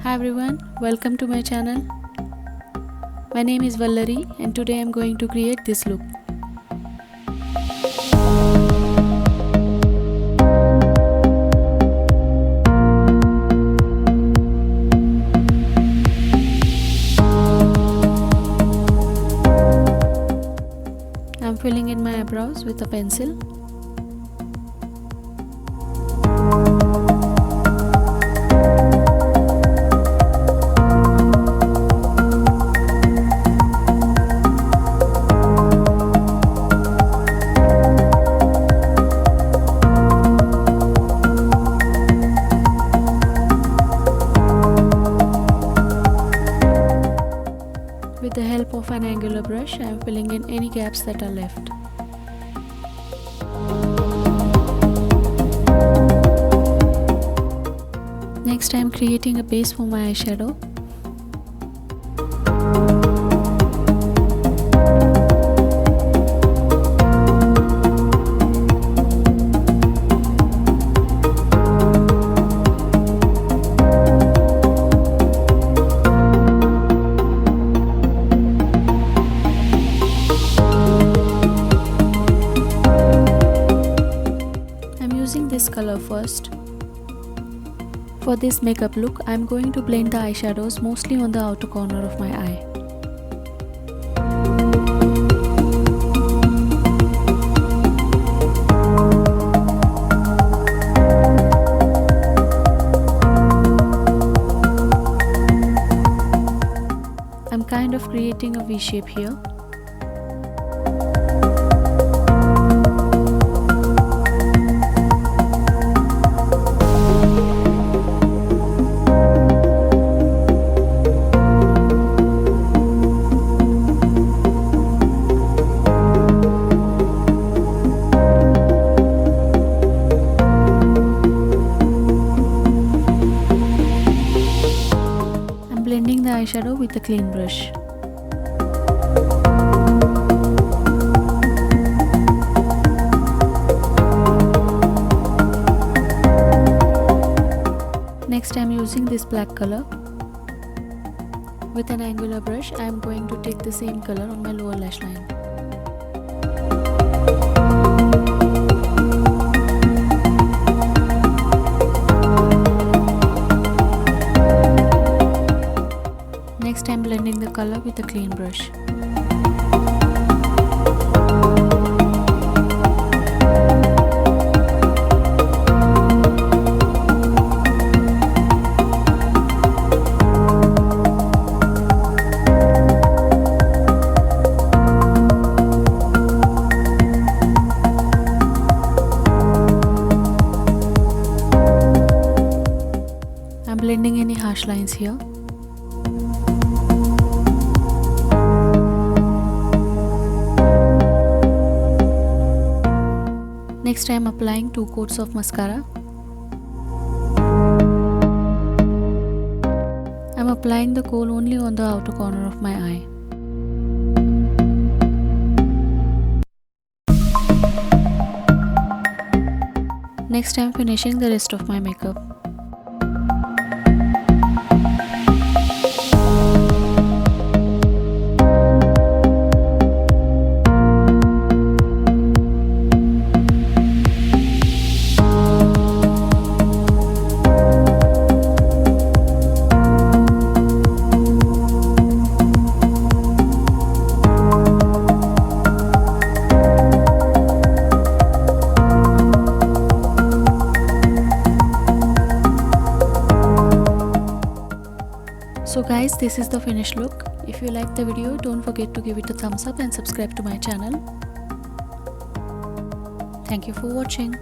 Hi everyone, welcome to my channel. My name is Vallari and today I am going to create this look. I am filling in my eyebrows with a pencil. With the help of an angular brush, I am filling in any gaps that are left. Next, I am creating a base for my eyeshadow. Using this color first. For this makeup look, I am going to blend the eyeshadows mostly on the outer corner of my eye. I'm kind of creating a V shape here. Blending the eyeshadow with a clean brush. Next, I am using this black color. With an angular brush, I am going to take the same color on my lower lash line. Next, I am blending the color with a clean brush. I am blending any harsh lines here. Next, I am applying 2 coats of mascara. I am applying the kohl only on the outer corner of my eye. Next, I am finishing the rest of my makeup. So guys, this is the finished look. If you liked the video, don't forget to give it a thumbs up and subscribe to my channel. Thank you for watching.